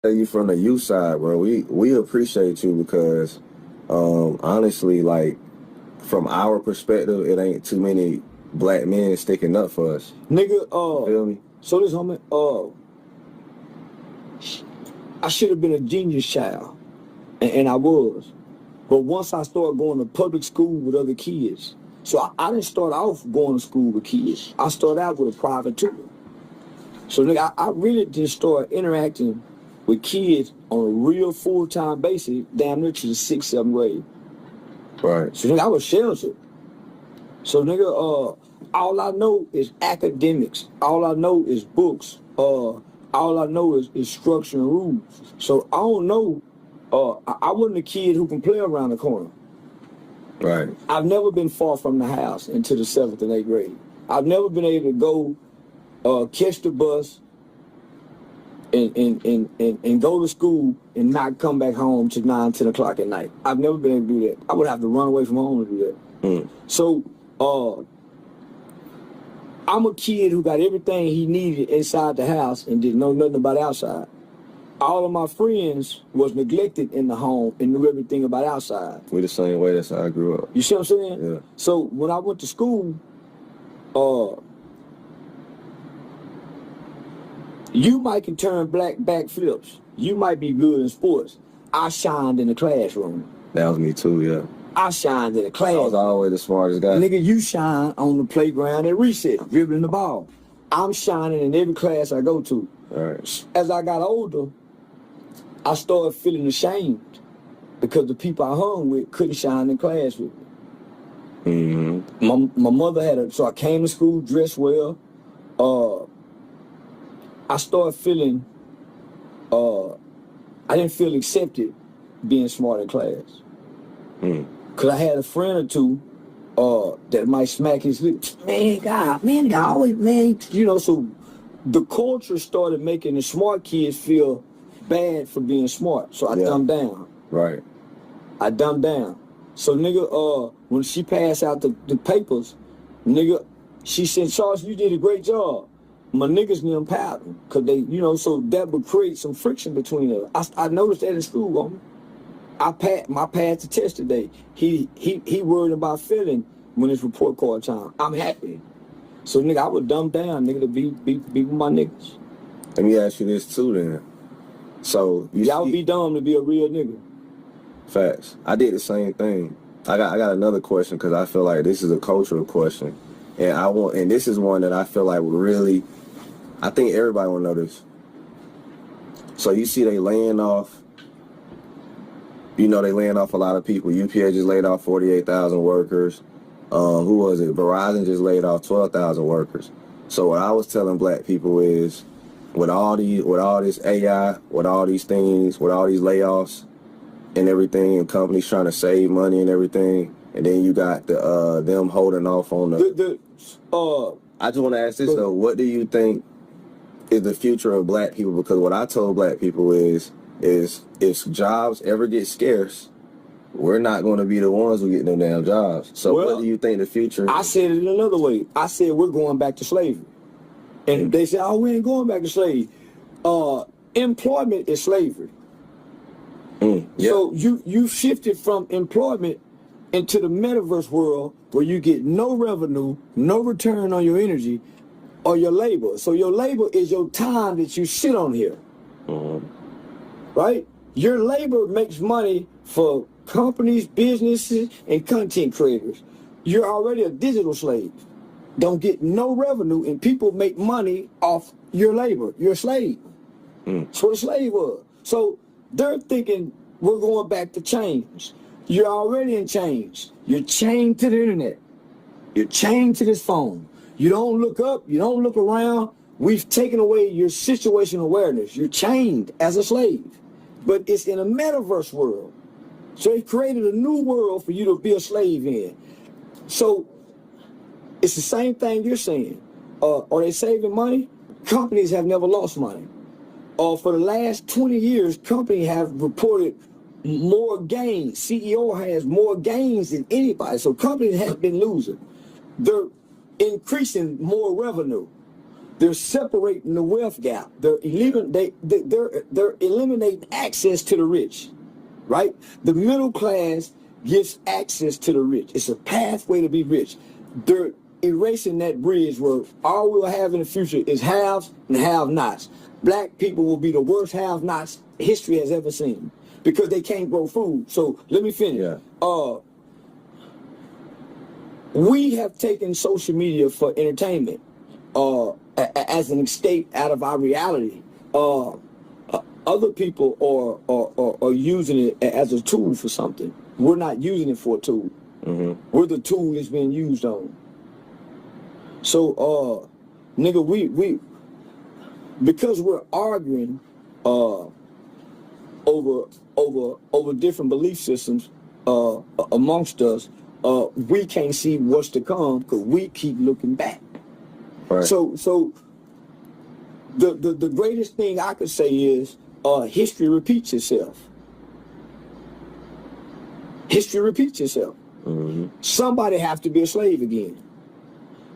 You from the youth side, bro. We appreciate you because honestly, like from our perspective, it ain't too many black men sticking up for us. Nigga, Feel me? so this homie, I should have been a genius child, and I was. But once I started going to public school with other kids, so I didn't start off going to school with kids. I started out with a private tutor. So nigga, I really didn't start interacting with kids on a real full-time basis, damn near to the 6th, 7th grade. Right. So nigga, I was sheltered. So nigga, all I know is academics. All I know is books. All I know is structure and rules. So I don't know. I wasn't a kid who can play around the corner. Right. I've never been far from the house into the 7th and 8th grade. I've never been able to go catch the bus and go to school and not come back home till 9, 10 o'clock at night. I've never been able to do that. I would have to run away from home to do that. So I'm a kid who got everything he needed inside the house and didn't know nothing about outside. All of my friends was neglected in the home and knew everything about outside. We the same way. That's how I grew up. You see what I'm saying? Yeah. So when I went to school, you might can turn back flips. You might be good in sports. I shined in the classroom. That was me too, yeah. I shined in the class. I was always the smartest guy. Nigga, you shine on the playground at recess, dribbling the ball. I'm shining in every class I go to. All right. As I got older, I started feeling ashamed because the people I hung with couldn't shine in class with me. Mm-hmm. My mother had so I came to school dressed well. I started feeling, I didn't feel accepted being smart in class. Cause I had a friend or two that might smack his lips. Man, God always, man. You know, so the culture started making the smart kids feel bad for being smart. So I dumbed down. Right. I dumbed down. So nigga, when she passed out the papers, nigga, she said, Charles, you did a great job. My niggas knew pouting, cause they, you know, so that would create some friction between us. I noticed that in school, homie. I passed the test today. He worried about failing when it's report card time. I'm happy. So nigga, I would dumb down, nigga, to be with my niggas. Let me ask you this too then. So y'all would be dumb to be a real nigga. Facts. I did the same thing. I got another question because I feel like this is a cultural question. And this is one that I feel like would really, I think everybody will know this. So you see they laying off, they laying off a lot of people. UPS just laid off 48,000 workers. Who was it? Verizon just laid off 12,000 workers. So what I was telling black people is, with all this AI, with all these things, with all these layoffs and everything, and companies trying to save money and everything, and then you got them holding off on I just want to ask this though: what do you think is the future of black people? Because what I told black people is if jobs ever get scarce, we're not going to be the ones who get them damn jobs. So what do you think the future is? I said it another way. I said we're going back to slavery. And they said, oh, we ain't going back to slavery. Employment is slavery. Yeah. So you shifted from employment into the metaverse world where you get no revenue, no return on your energy or your labor. So your labor is your time that you sit on here. Right? Your labor makes money for companies, businesses, and content creators. You're already a digital slave. Don't get no revenue, and people make money off your labor. You're a slave. That's what a slave was. So they're thinking we're going back to chains. You're already in chains. You're chained to the internet. You're chained to this phone. You don't look up. You don't look around. We've taken away your situational awareness. You're chained as a slave. But it's in a metaverse world. So they created a new world for you to be a slave in. So it's the same thing you're saying. Are they saving money? Companies have never lost money. For the last 20 years, companies have reported more gains. CEO has more gains than anybody. So companies have been losing. They're increasing more revenue. They're separating the wealth gap. They're eliminating access to the rich, right? The middle class gives access to the rich. It's a pathway to be rich. They're erasing that bridge where all we'll have in the future is haves and have-nots. Black people will be the worst have-nots history has ever seen because they can't grow food. So let me finish. Yeah. We have taken social media for entertainment as an escape out of our reality. Other people are using it as a tool for something. We're not using it for a tool. Mm-hmm. We're the tool it's being used on. So, nigga, we because we're arguing over different belief systems amongst us, we can't see what's to come because we keep looking back. Right. So the greatest thing I could say is history repeats itself. History repeats itself. Mm-hmm. Somebody have to be a slave again.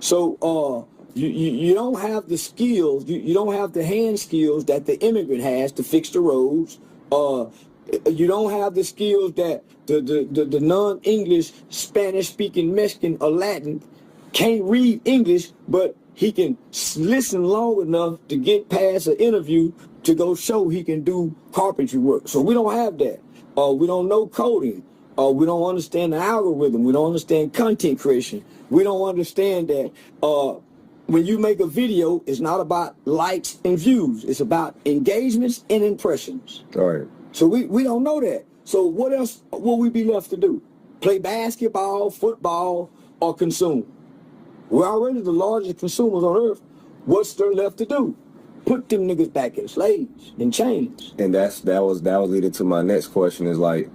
So you don't have the skills, you don't have the hand skills that the immigrant has to fix the roads. You don't have the skills that the non-English, Spanish-speaking Mexican or Latin can't read English, but he can listen long enough to get past an interview to go show he can do carpentry work. So we don't have that. We don't know coding. We don't understand the algorithm. We don't understand content creation. We don't understand that when you make a video, it's not about likes and views. It's about engagements and impressions. All right. So we don't know that. So what else will we be left to do? Play basketball, football, or consume? We're already the largest consumers on earth. What's there left to do? Put them niggas back in slaves and chains. And that was leading to my next question is like,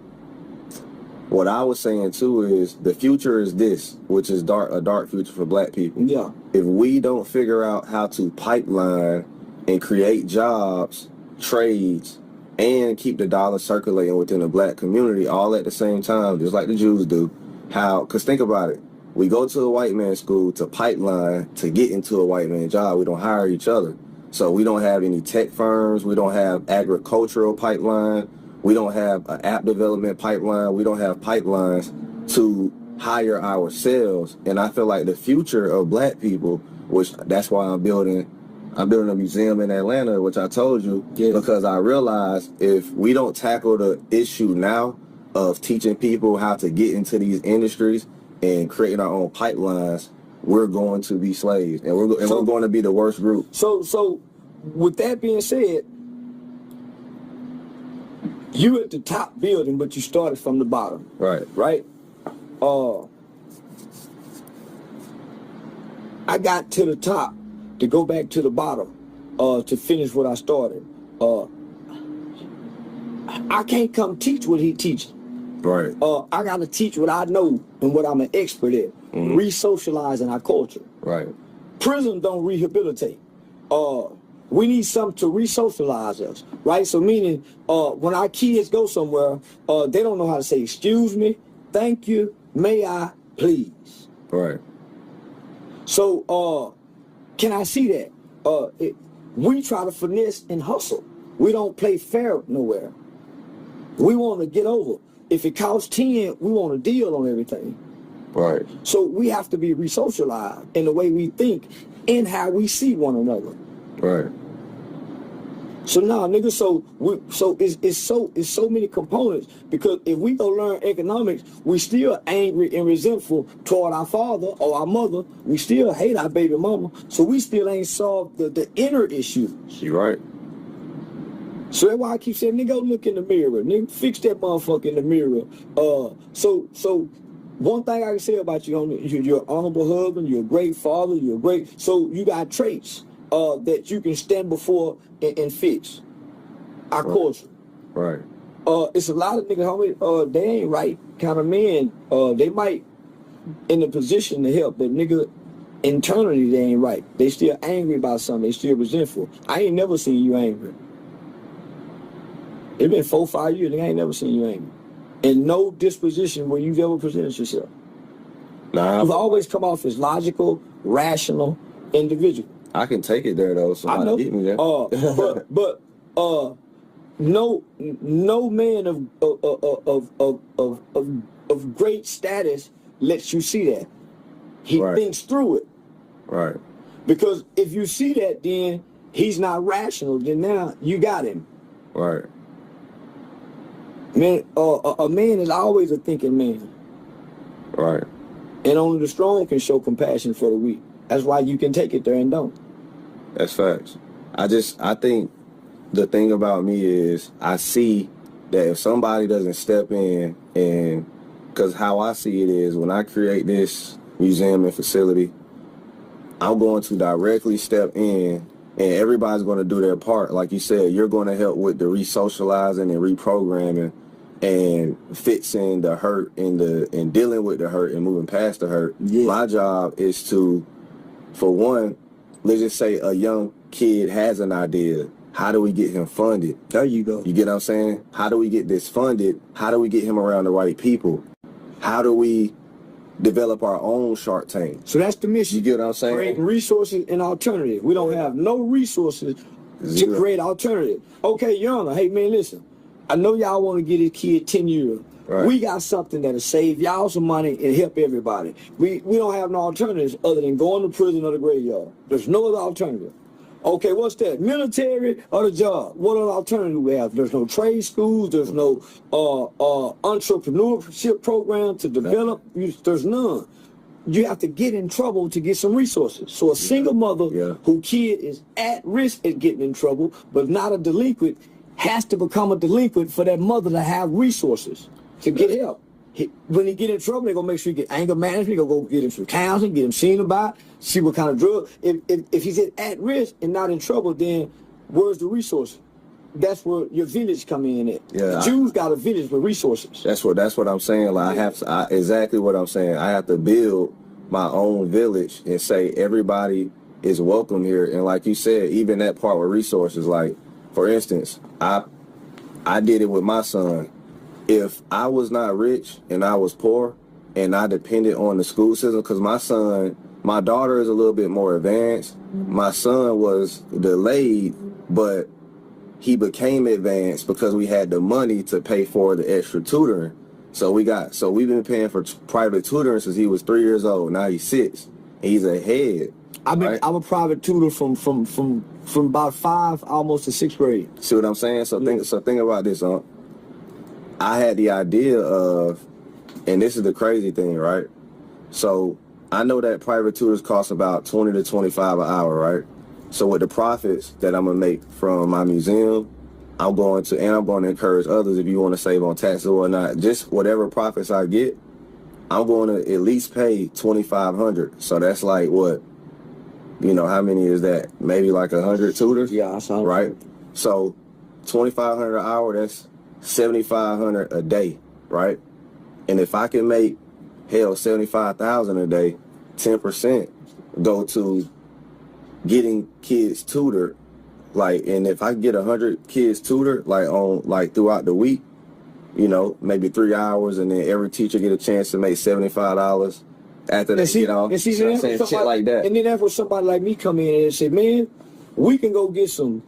what I was saying too is the future is this, which is a dark future for black people. Yeah. If we don't figure out how to pipeline and create jobs, trades, and keep the dollar circulating within the black community all at the same time, just like the Jews do, because think about it. We go to a white man's school to pipeline to get into a white man's job. We don't hire each other. So we don't have any tech firms. We don't have agricultural pipeline. We don't have an app development pipeline. We don't have pipelines to hire ourselves. And I feel like the future of black people, which that's why I'm building a museum in Atlanta, which I told you, because I realized if we don't tackle the issue now of teaching people how to get into these industries and creating our own pipelines, we're going to be slaves, and we're going to be the worst group. So with that being said, you at the top building, but you started from the bottom. Right. Right? I got to the top to go back to the bottom to finish what I started. I can't come teach what he teaches. Right. I got to teach what I know and what I'm an expert at. Mm-hmm. Re-socializing our culture. Right. Prison don't rehabilitate. We need something to re-socialize us, right? So meaning, when our kids go somewhere, they don't know how to say, excuse me, thank you, may I, please. Right. So, can I see that? We try to finesse and hustle. We don't play fair nowhere. We want to get over. If it costs 10, we want a deal on everything. Right. So we have to be re-socialized in the way we think and how we see one another. Right. So now, nigga, it's so many components, because if we go learn economics, we still angry and resentful toward our father or our mother. We still hate our baby mama. So we still ain't solved the inner issues. You right. So that's why I keep saying, nigga, go look in the mirror. Nigga, fix that motherfucker in the mirror. So one thing I can say about you, you're an honorable husband, you're a great father, so you got traits that you can stand before and fix our culture. Right. It's a lot of niggas, homie, they ain't right kind of men. They might in a position to help, but nigga, internally they ain't right. They still angry about something. They still resentful. I ain't never seen you angry. It's been 4-5 years, nigga, I ain't never seen you angry. In no disposition where you've ever presented yourself. Nah. You've always come off as logical, rational individual. I can take it there though. I Somebody know. get me there. But no man of great status lets you see that. He Right. thinks through it. Right. Because if you see that, then he's not rational. Then now you got him. Right. Man, a man is always a thinking man. Right. And only the strong can show compassion for the weak. That's why you can take it there and don't. That's facts. I think the thing about me is I see that if somebody doesn't step in, and because how I see it is when I create this museum and facility, I'm going to directly step in and everybody's going to do their part. Like you said, you're going to help with the re-socializing and reprogramming and fixing the hurt and dealing with the hurt and moving past the hurt. Yeah. My job is to, for one, let's just say a young kid has an idea. How do we get him funded? There you go. You get what I'm saying? How do we get this funded? How do we get him around the right people? How do we develop our own Shark Tank? So that's the mission. You get what I'm saying? Creating resources and alternatives. We don't have no resources Zero. to create alternatives. Okay, Your Honor, hey man, listen. I know y'all want to get this kid 10 years. Right. We got something that'll save y'all some money and help everybody. We don't have no alternatives other than going to prison or the graveyard. There's no other alternative. Okay, what's that? Military or the job? What other alternative we have? There's no trade schools. There's no entrepreneurship program to develop. There's none. You have to get in trouble to get some resources. So a single mother whose kid is at risk at getting in trouble, but not a delinquent, has to become a delinquent for that mother to have resources to get help. When he get in trouble, they're going to make sure he get anger management. They're going to go get him some counseling, get him seen about, see what kind of drug. If he's at risk and not in trouble, then where's the resources? That's where your village come in at. Yeah, the Jews got a village with resources. That's what I'm saying. Like exactly what I'm saying. I have to build my own village and say everybody is welcome here. And like you said, even that part with resources, like for instance, I did it with my son. If I was not rich and I was poor and I depended on the school system, because my daughter is a little bit more advanced. My son was delayed, but he became advanced because we had the money to pay for the extra tutoring. So we've been paying for private tutoring since he was 3 years old. Now he's 6 and he's ahead. I'm a private tutor from about 5 almost to 6th grade. See what I'm saying? So think about this, I had the idea of, and this is the crazy thing, right? So I know that private tutors cost about $20 to $25 an hour, right? So with the profits that I'm gonna make from my museum, I'm going to encourage others, if you want to save on taxes or not, just whatever profits I get, I'm going to at least pay $2,500. So that's like what? You know, how many is that? Maybe like 100 tutors? Yeah, I saw. Right? So $2,500 an hour, that's $7,500 a day, right? And if I can make $75,000 a day, 10% go to getting kids tutored, and if I get 100 kids tutored throughout the week, you know, maybe 3 hours, and then every teacher get a chance to make $75 after they get off. And see, shit like that. And then that's where somebody like me come in and say, man, we can go get some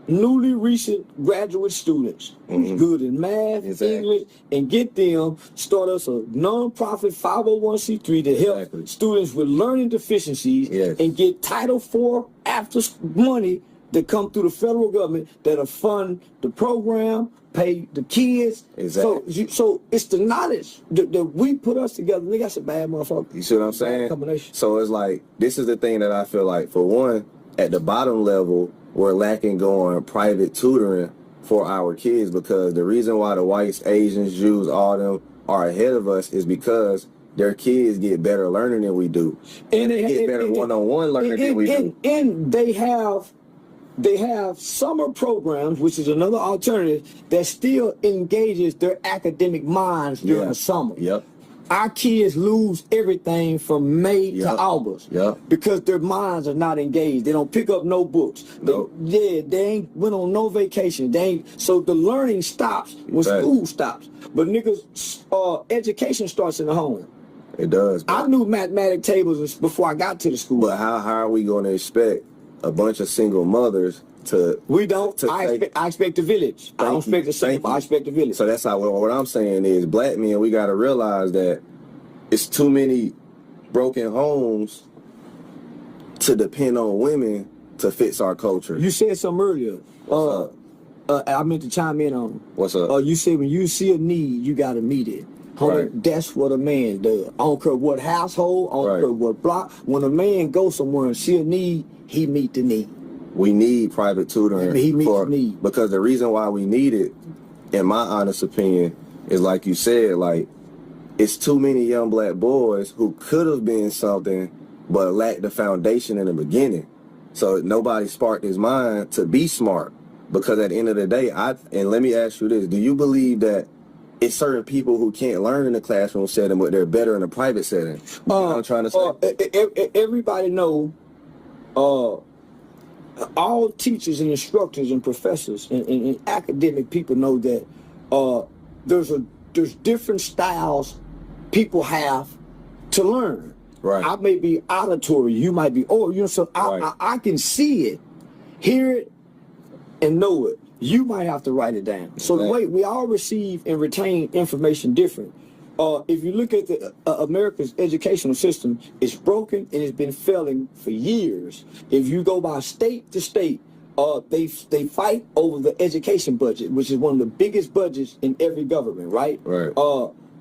newly recent graduate students who's good in math, English, and get them, start us a non-profit 501c3 to help students with learning deficiencies and get Title IV after money that come through the federal government that'll fund the program, pay the kids. Exactly. So it's the knowledge that we put us together. Nigga, that's a bad motherfucker. You see what I'm saying? Combination. So it's like, this is the thing that I feel like, for one, at the bottom level, we're lacking going private tutoring for our kids, because the reason why the whites, Asians, Jews, all them are ahead of us is because their kids get better learning than we do. And they get better one-on-one learning than we do. And they have summer programs, which is another alternative, that still engages their academic minds during the summer. Yep. Our kids lose everything from May to August because their minds are not engaged. They don't pick up no books. They ain't went on no vacation. So the learning stops when school stops. But niggas, education starts in the home. It does. I knew mathematic tables before I got to the school. But how are we going to expect a bunch of single mothers to? We don't. To I expect the village. I don't expect the single. I expect the village. So that's how. What I'm saying is, black men, we got to realize that it's too many broken homes to depend on women to fix our culture. You said something earlier. I meant to chime in on. What's up? You said when you see a need, you got to meet it. Homie, Right. That's what a man does. I don't care what household, I don't care what block. When a man goes somewhere and see a need, he meet the need. We need private tutoring. He meets the need. Because the reason why we need it, in my honest opinion, is like you said, like, it's too many young black boys who could have been something but lacked the foundation in the beginning. So nobody sparked his mind to be smart. Because at the end of the day, and let me ask you this, do you believe that it's certain people who can't learn in the classroom setting, but they're better in a private setting? You know what I'm trying to say? Everybody know, all teachers and instructors and professors and academic people know that there's different styles people have to learn. Right. I may be auditory, you might be so I can see it, hear it, and know it. You might have to write it down. So the way we all receive and retain information different. If you look at the America's educational system, it's broken and it's been failing for years. If you go by state to state, they fight over the education budget, which is one of the biggest budgets in every government, right? Right.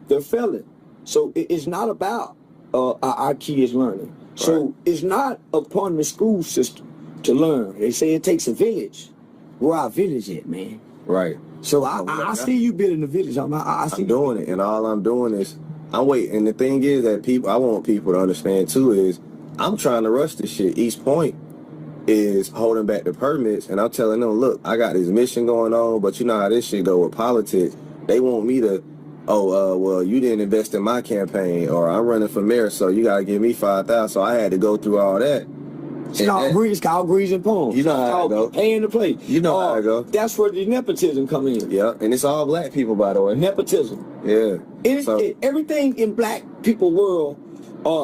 They're failing. So it's not about our kids learning. So it's not upon the school system to learn. They say it takes a village. Where our village at, man? Right. So I see you building the village. I'm doing it, and all I'm doing is I'm waiting. And the thing is that I want people to understand too is I'm trying to rush this shit. East Point is holding back the permits, and I'm telling them, look, I got this mission going on, but you know how this shit go with politics. They want me to, well, you didn't invest in my campaign, or I'm running for mayor, so you got to give me $5,000. So I had to go through all that. It's called grease and poems. You know how it go. Paying to play. You know how it go. That's where the nepotism come in. Yeah, and it's all black people, by the way. Nepotism. Yeah. Everything in black people world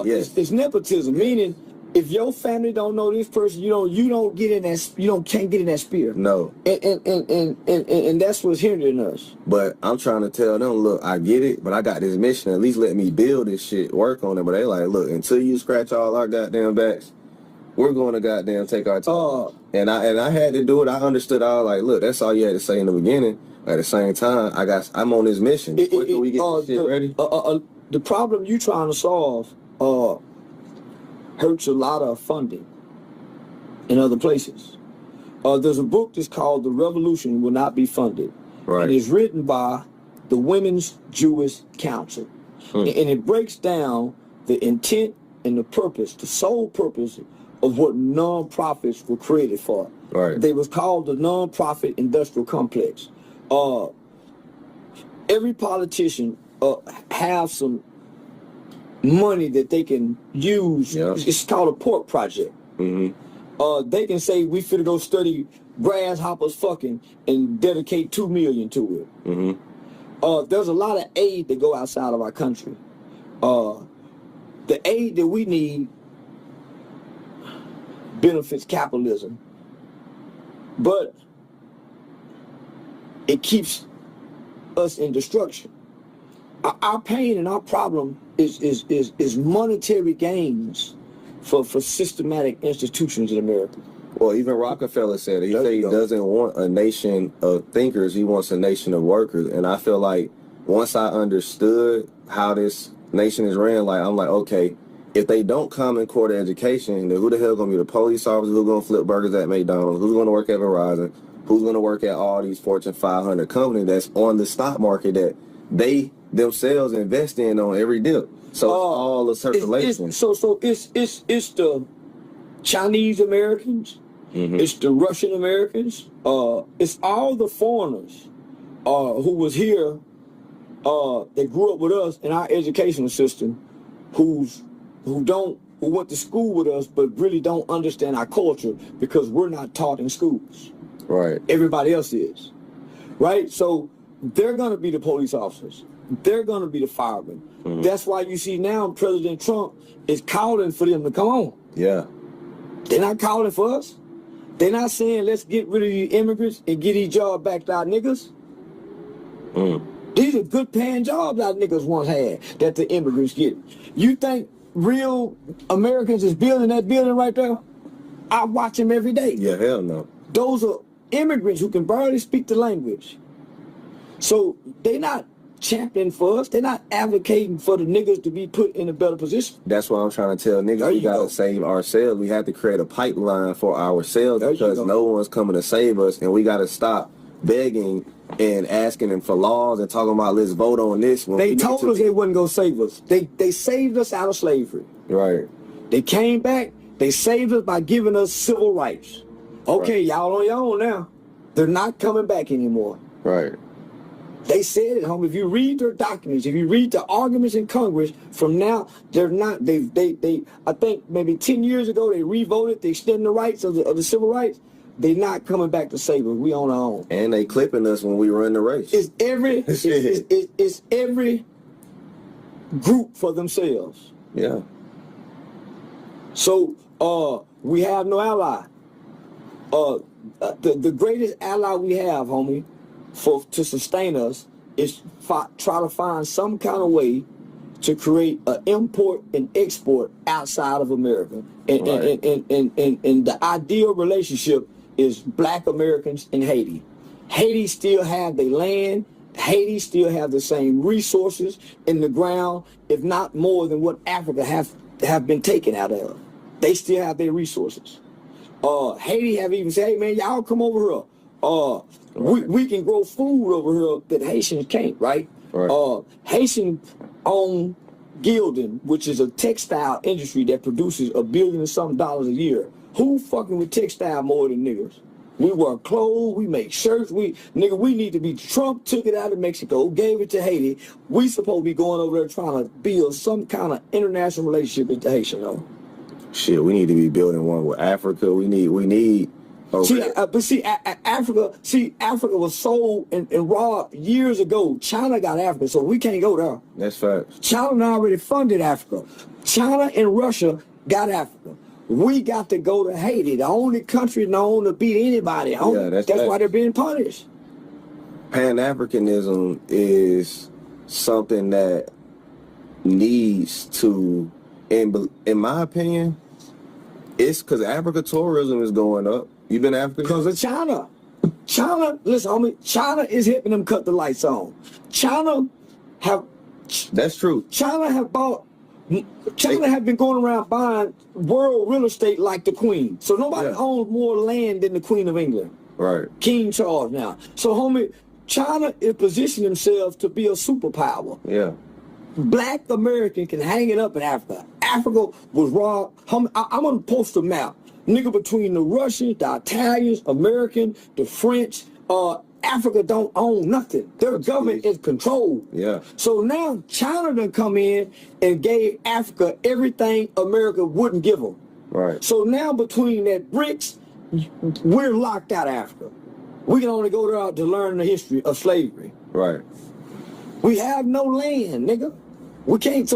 is nepotism. Meaning, if your family don't know this person, you don't get in that. Can't get in that sphere. No. And that's what's hindering us. But I'm trying to tell them, look, I get it, but I got this mission. At least let me build this shit, work on it. But they like, look, until you scratch all our goddamn backs, we're going to goddamn take our time. And I had to do it. I understood. I was like, look, that's all you had to say in the beginning. At the same time, I'm on this mission. Quicker we get this shit ready. The problem you trying to solve hurts a lot of funding in other places. There's a book that's called The Revolution Will Not Be Funded. Right. And it's written by the Women's Jewish Council. And it breaks down the intent and the purpose, the sole purpose of what non-profits were created for. Right. They was called the non-profit industrial complex. Every politician have some money that they can use. Yeah. It's called a pork project. Mm-hmm. They can say we finna go study grasshoppers fucking and dedicate $2 million to it. Mm-hmm. There's a lot of aid that go outside of our country. The aid that we need benefits capitalism, but it keeps us in destruction. Our pain and our problem is monetary gains for systematic institutions in America. Well, even Rockefeller said it. He said he doesn't want a nation of thinkers. He wants a nation of workers. And I feel like once I understood how this nation is ran, I'm like, okay, if they don't come in court education, then who the hell gonna be the police officers? Who's gonna flip burgers at McDonald's? Who's gonna work at Verizon? Who's gonna work at all these Fortune 500 companies that's on the stock market that they themselves invest in on every dip? So it's all a circulation. So it's the Chinese Americans, it's the Russian Americans, it's all the foreigners who was here, that grew up with us in our educational system, who went to school with us but really don't understand our culture because we're not taught in schools. Right. Everybody else is. Right? So they're going to be the police officers. they're going to be the firemen. That's why you see now President Trump is calling for them to come on. Yeah. They're not calling for us. They're not saying let's get rid of these immigrants and get these jobs back to our niggas. These are good paying jobs our niggas once had that the immigrants get. You think real Americans is building that building right there? I watch them every day. Yeah, hell no. Those are immigrants who can barely speak the language. So they're not championing for us. They're not advocating for the niggas to be put in a better position. That's what I'm trying to tell niggas. We gotta save ourselves. We have to create a pipeline for ourselves because no one's coming to save us, and we gotta stop begging and asking them for laws and talking about let's vote on this. When they told us they wasn't gonna save us. They saved us out of slavery. Right. They came back. They saved us by giving us civil rights. Okay, y'all on your own now. They're not coming back anymore. Right. They said it, homie. If you read their documents, if you read the arguments in Congress, from now, they're not, they I think maybe 10 years ago, they revoted to extend the rights of the civil rights. They're not coming back to save us. We on our own. And they clipping us when we run the race. It's every group for themselves. Yeah. So, we have no ally. The greatest ally we have, homie, to sustain us is try to find some kind of way to create an import and export outside of America. And the ideal relationship is Black Americans in Haiti. Haiti still have their land. Haiti still have the same resources in the ground, if not more than what Africa have been taken out of. They still have their resources. Haiti have even said, hey man, y'all come over here. We can grow food over here that Haitians can't, right? Haitian own Gildan, which is a textile industry that produces $1 billion and something a year. Who fucking with textile more than niggas? We wear clothes, we make shirts, we need to be, Trump took it out of Mexico, gave it to Haiti. We supposed to be going over there trying to build some kind of international relationship with the Haitian, though. Shit, we need to be building one with Africa. We need. Africa was sold and robbed years ago. China got Africa, so we can't go there. That's facts. China already funded Africa. China and Russia got Africa. We got to go to Haiti, the only country known to beat anybody. That's why they're being punished. Pan-Africanism is something that needs to, in my opinion, it's because Africa tourism is going up. You been to Africa? Because of China. China, listen, homie, China is helping them cut the lights on. That's true. China have been going around buying world real estate like the Queen. So nobody owns more land than the Queen of England. Right. King Charles now. So, homie, China is positioning themselves to be a superpower. Yeah. Black American can hang it up in Africa. Africa was robbed. Homie, I'm going to post a map. Nigga, between the Russians, the Italians, American, the French, Africa don't own nothing. Their government is controlled. Yeah. So now China done come in and gave Africa everything America wouldn't give them. Right. So now between that BRICS, we're locked out of Africa. We can only go there to learn the history of slavery. Right. We have no land, nigga. We can't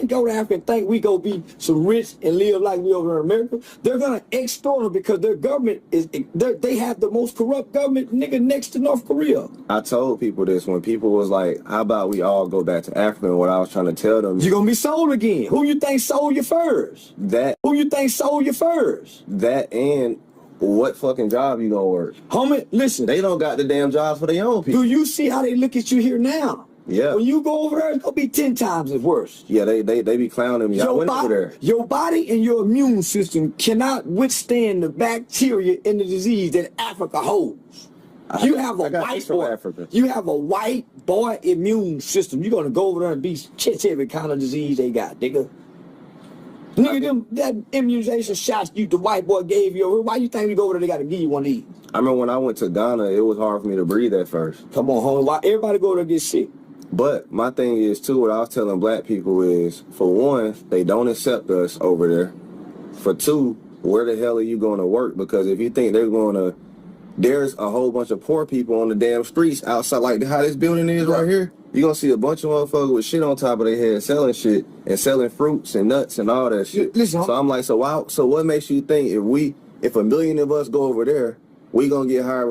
go to Africa and think we go be some rich and live like we over in America. They're gonna extort them because their government they have the most corrupt government, nigga, next to North Korea. I told people this when people was like, how about we all go back to Africa? And what I was trying to tell them, you're gonna be sold again. Who you think sold you first? Who you think sold you first? That and what fucking job you gonna work? Homie, listen. They don't got the damn jobs for their own people. Do you see how they look at you here now? Yeah. When you go over there, it's gonna be 10 times as worse. Yeah, they be clowning me. I went over there. Your body and your immune system cannot withstand the bacteria and the disease that Africa holds. You have a white boy immune system. You're gonna go over there and be catch every kind of disease they got, nigga. Nigga, that immunization shots the white boy gave you. Why you think you go over there, they gotta give you one of these? I remember when I went to Ghana, it was hard for me to breathe at first. Come on, homie. Why everybody go there and get sick? But my thing is, too, what I was telling black people is, for one, they don't accept us over there. For two, where the hell are you going to work? Because if you think they're going to there's a whole bunch of poor people on the damn streets outside, like how this building is right here. You're gonna see a bunch of motherfuckers with shit on top of their head selling shit and selling fruits and nuts and all that shit. Listen, so I'm like, so what makes you think if 1 million of us go over there, we gonna get hired